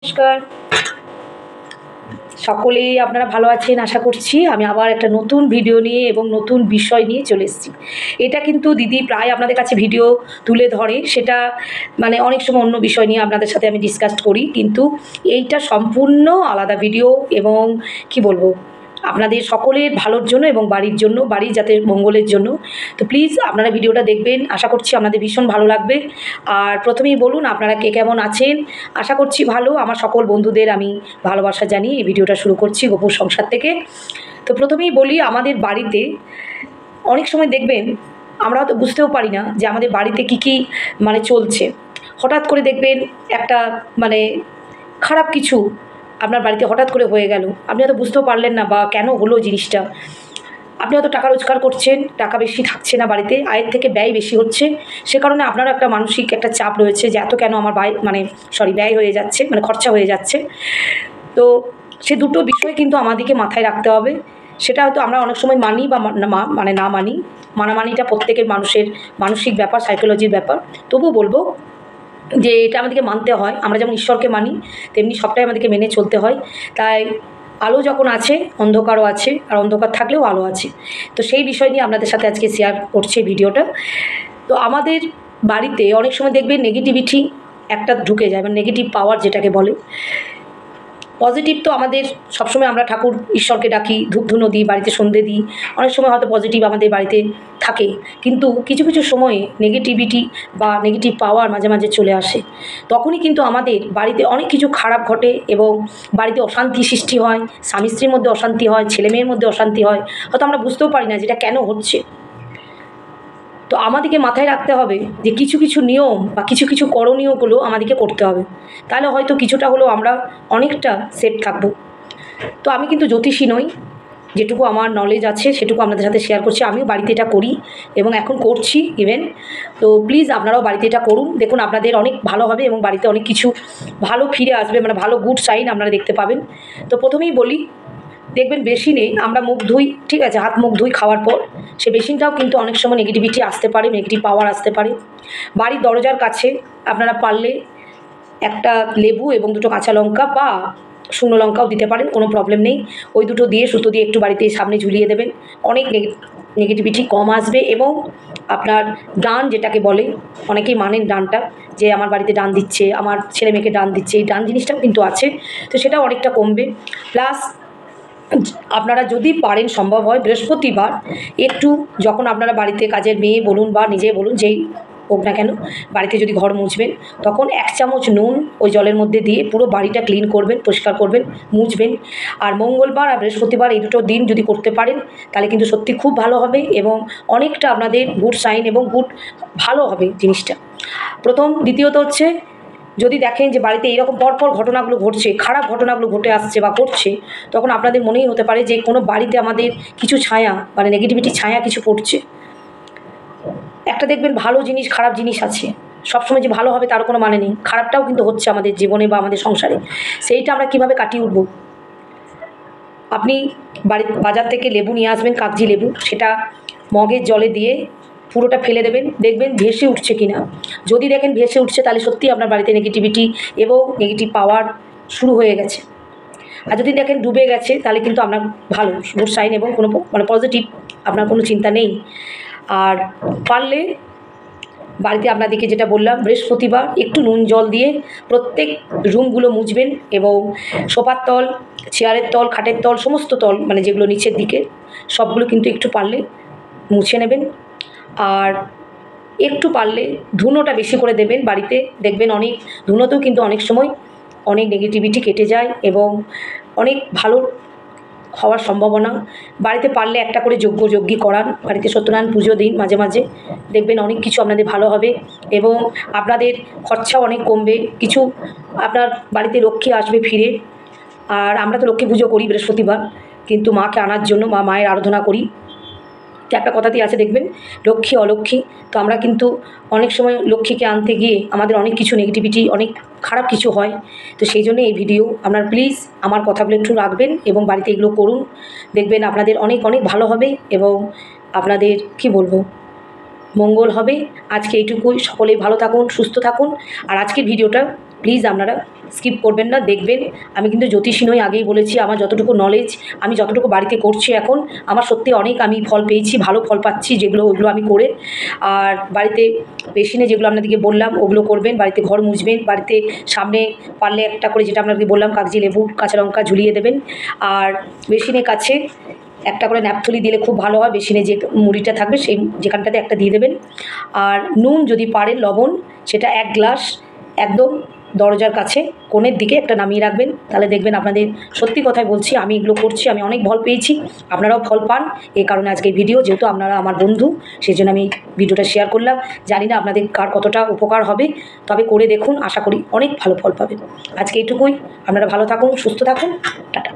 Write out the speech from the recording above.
নমস্কার, সকলেই আপনারা ভালো আছেন আশা করছি। আমি আবার একটা নতুন ভিডিও নিয়ে এবং নতুন বিষয় নিয়ে চলে এসেছি। এটা কিন্তু দিদি প্রায় আপনাদের কাছে ভিডিও তুলে ধরে, সেটা মানে অনেক সময় অন্য বিষয় নিয়ে আপনাদের সাথে আমি ডিসকাস করি, কিন্তু এইটা সম্পূর্ণ আলাদা ভিডিও এবং কি বলবো, আপনাদের সকলের ভালোর জন্য এবং বাড়ির জন্য, বাড়ির যাতে মঙ্গলের জন্য। তো প্লিজ আপনারা ভিডিওটা দেখবেন, আশা করছি আপনাদের ভীষণ ভালো লাগবে। আর প্রথমেই বলুন আপনারা কে কেমন আছেন, আশা করছি ভালো। আমার সকল বন্ধুদের আমি ভালোবাসা জানিয়ে এই ভিডিওটা শুরু করছি গোপুর সংসার থেকে। তো প্রথমেই বলি, আমাদের বাড়িতে অনেক সময় দেখবেন আমরা হয়তো বুঝতেও পারি না যে আমাদের বাড়িতে কি কি মানে চলছে। হঠাৎ করে দেখবেন একটা মানে খারাপ কিছু আপনার বাড়িতে হঠাৎ করে হয়ে গেল, আপনি হয়তো বুঝতেও পারলেন না বা কেন হলো জিনিসটা। আপনি হয়তো টাকা রোজগার করছেন, টাকা বেশি থাকছে না বাড়িতে, আয়ের থেকে ব্যয় বেশি হচ্ছে, সে কারণে আপনারও একটা মানসিক একটা চাপ রয়েছে যে এত কেন আমার ব্যয় হয়ে যাচ্ছে, মানে খরচা হয়ে যাচ্ছে। তো সে দুটো বিষয় কিন্তু আমাদেরকে মাথায় রাখতে হবে। সেটা হয়তো আমরা অনেক সময় মানি বা মানে না মানি, মানামানিটা প্রত্যেকের মানুষের মানসিক ব্যাপার, সাইকোলজির ব্যাপার। তবুও বলবো যে এটা আমাদেরকে মানতে হয়। আমরা যেমন ঈশ্বরকে মানি, তেমনি সবটাই আমাদেরকে মেনে চলতে হয়। তাই আলো যখন আছে অন্ধকারও আছে, আর অন্ধকার থাকলেও আলো আছে। তো সেই বিষয় নিয়ে আপনাদের সাথে আজকে শেয়ার করছি ভিডিওটা। তো আমাদের বাড়িতে অনেক সময় দেখবেন নেগেটিভিটি একটা ঢুকে যায়, মানে নেগেটিভ পাওয়ার যেটাকে বলে। পজিটিভ তো আমাদের সবসময়, আমরা ঠাকুর ঈশ্বরকে ডাকি, ধূপধুনো দিই, বাড়িতে সন্ধে দিই, অনেক সময় হয়তো পজিটিভ আমাদের বাড়িতে থাকে। কিন্তু কিছু কিছু সময়ে নেগেটিভিটি বা নেগেটিভ পাওয়ার মাঝে মাঝে চলে আসে। তখনই কিন্তু আমাদের বাড়িতে অনেক কিছু খারাপ ঘটে এবং বাড়িতে অশান্তি সৃষ্টি হয়, স্বামী স্ত্রীর মধ্যে অশান্তি হয়, ছেলে মেয়ের মধ্যে অশান্তি হয়, হয়তো আমরা বুঝতেও পারি না যেটা কেন হচ্ছে। তো আমাদেরকে মাথায় রাখতে হবে যে কিছু কিছু নিয়ম বা কিছু কিছু করণীয়গুলো আমাদেরকে করতে হবে, তাহলে হয়তো কিছুটা হলেও আমরা অনেকটা সেফ থাকবো। তো আমি কিন্তু জ্যোতিষী নই, যেটুকু আমার নলেজ আছে সেটুকু আপনাদের সাথে শেয়ার করছি। আমিও বাড়িতে এটা করি এবং এখন করছি ইভেন। তো প্লিজ আপনারাও বাড়িতে এটা করুন, দেখুন আপনাদের অনেক ভালো হবে এবং বাড়িতে অনেক কিছু ভালো ফিরে আসবে, মানে ভালো গুড সাইন আপনারা দেখতে পাবেন। তো প্রথমেই বলি, দেখবেন বেসিনে আমরা মুখ ধুই, ঠিক আছে, হাত মুখ ধুই খাওয়ার পর, সে বেসিনটাও কিন্তু অনেক সময় নেগেটিভিটি আসতে পারে, নেগেটিভ পাওয়ার আসতে পারে। বাড়ির দরজার কাছে আপনারা পারলে একটা লেবু এবং দুটো কাঁচা লঙ্কা বা শুকনো লঙ্কাও দিতে পারেন, কোনো প্রবলেম নেই। ওই দুটো দিয়ে সুতো দিয়ে একটু বাড়িতে সামনে ঝুলিয়ে দেবেন, অনেক নেগেটিভিটি কম আসবে। এবং আপনার ডান যেটাকে বলে, অনেকেই মানেন ডানটা, যে আমার বাড়িতে ডান দিচ্ছে, আমার ছেলে মেয়েকে ডান দিচ্ছে, এই ডান জিনিসটাও কিন্তু আছে, তো সেটাও অনেকটা কমবে। প্লাস আপনারা যদি পারেন, সম্ভব হয়, বৃহস্পতিবার একটু, যখন আপনারা বাড়িতে কাজের মেয়ে বলুন বা নিজে বলুন, যেই হোক না কেন, বাড়িতে যদি ঘর মুছবেন, তখন 1 চামচ নুন ওই জলের মধ্যে দিয়ে পুরো বাড়িটা ক্লিন করবেন, পরিষ্কার করবেন, মুছবেন। আর মঙ্গলবার আর বৃহস্পতিবার এই দুটো দিন যদি করতে পারেন, তাহলে কিন্তু সত্যি খুব ভালো হবে এবং অনেকটা আপনাদের গুড সাইন এবং গুড ভালো হবে জিনিসটা। প্রথম। দ্বিতীয়ত হচ্ছে, যদি দেখেন যে বাড়িতে এইরকম পরপর ঘটনাগুলো ঘটছে, খারাপ ঘটনাগুলো ঘটে আসছে বা ঘটছে, তখন আপনাদের মনেই হতে পারে যে কোনো বাড়িতে আমাদের কিছু ছায়া, মানে নেগেটিভিটি ছায়া কিছু পড়ছে। একটা দেখবেন ভালো জিনিস খারাপ জিনিস আছে, সবসময় যে ভালো হবে তার কোনো মানে নেই, খারাপটাও কিন্তু হচ্ছে আমাদের জীবনে বা আমাদের সংসারে। সেইটা আমরা কীভাবে কাটিয়ে উঠব? আপনি বাজার থেকে লেবু নিয়ে আসবেন, কাগজি লেবু, সেটা মগের জলে দিয়ে পুরোটা ফেলে দেবেন, দেখবেন ভেসে উঠছে কিনা। যদি দেখেন ভেসে উঠছে, তাহলে সত্যিই আপনার বাড়িতে নেগেটিভিটি এবং নেগেটিভ পাওয়ার শুরু হয়ে গেছে। আর যদি দেখেন ডুবে গেছে, তাহলে কিন্তু আপনার ভালো গুড সাইন এবং কোনো মানে পজিটিভ, আপনার কোনো চিন্তা নেই। আর পারলে বাড়িতে আপনাদেরকে যেটা বললাম, বৃহস্পতিবার একটু নুন জল দিয়ে প্রত্যেক রুমগুলো মুছবেন এবং সোফার তল, চেয়ারের তল, খাটের তল, সমস্ত তল, মানে যেগুলো নিচের দিকে, সবগুলো কিন্তু একটু পারলে মুছে নেবেন। আর একটু পারলে ধুনোটা বেশি করে দেবেন বাড়িতে, দেখবেন অনেক ধুনোতেও কিন্তু অনেক সময় অনেক নেগেটিভিটি কেটে যায় এবং অনেক ভালো হওয়ার সম্ভাবনা। বাড়িতে পারলে একটা করে যজ্ঞী করান, বাড়িতে সত্যনারায়ণ পুজো দিন মাঝে মাঝে, দেখবেন অনেক কিছু আপনাদের ভালো হবে এবং আপনাদের খরচাও অনেক কমবে। কিছু আপনার বাড়িতে লক্ষ্মী আসবে ফিরে। আর আমরা তো লক্ষ্মী পুজো করি বৃহস্পতিবার, কিন্তু মাকে আনার জন্য মায়ের আরাধনা করি। তো একটা কথাতেই আছে দেখবেন, লক্ষ্মী অলক্ষ্মী। তো আমরা কিন্তু অনেক সময় লক্ষ্মীকে আনতে গিয়ে আমাদের অনেক কিছু নেগেটিভিটি, অনেক খারাপ কিছু হয়। তো সেই জন্য এই ভিডিও আপনার প্লিজ আমার কথাগুলো একটু রাখবেন এবং বাড়িতে এগুলো করুন, দেখবেন আপনাদের অনেক অনেক ভালো হবে এবং আপনাদের কি বলবো, মঙ্গল হবে। আজকে এইটুকুই, সকলেই ভালো থাকুন, সুস্থ থাকুন। আর আজকের ভিডিওটা প্লিজ আপনারা স্কিপ করবেন না, দেখবেন। আমি কিন্তু জ্যোতিষী নই, আগেই বলেছি। আমার যতটুকু নলেজ, আমি যতটুকু বাড়িতে করছি এখন, আমার সত্যি অনেক আমি ফল পেয়েছি, ভালো ফল পাচ্ছি, ওগুলো আমি করে। আর বাড়িতে বেসিনে যেগুলো আপনাদেরকে বললাম ওগুলো করবেন, বাড়িতে ঘর মুছবেন, বাড়িতে সামনে পারলে একটা করে, যেটা আপনাদেরকে বললাম, কাগজি লেবু কাঁচা লঙ্কা ঝুলিয়ে দেবেন। আর বেসিনের কাছে একটা করে ন্যাপথলি দিলে খুব ভালো হয়, বেসিনে যে মুড়িটা থাকবে সেই যেখানটাতে একটা দিয়ে দেবেন। আর নুন যদি পারেন, লবণ, সেটা 1 গ্লাস একদম দরজার কাছে কোণের দিকে একটা নামিয়ে রাখবেন। তাহলে দেখবেন আপনাদের, সত্যি কথাই বলছি, আমি এগুলো করছি, আমি অনেক ফল পেয়েছি, আপনারাও ফল পান। এই কারণে আজকে এই ভিডিও, যেহেতু আপনারা আমার বন্ধু, সেই জন্য আমি ভিডিওটা শেয়ার করলাম। জানি না আপনাদের কার কতটা উপকার হবে, তবে করে দেখুন, আশা করি অনেক ভালো ফল পাবেন। আজকে এইটুকুই। আপনারা ভালো থাকুন, সুস্থ থাকুন, টাটা।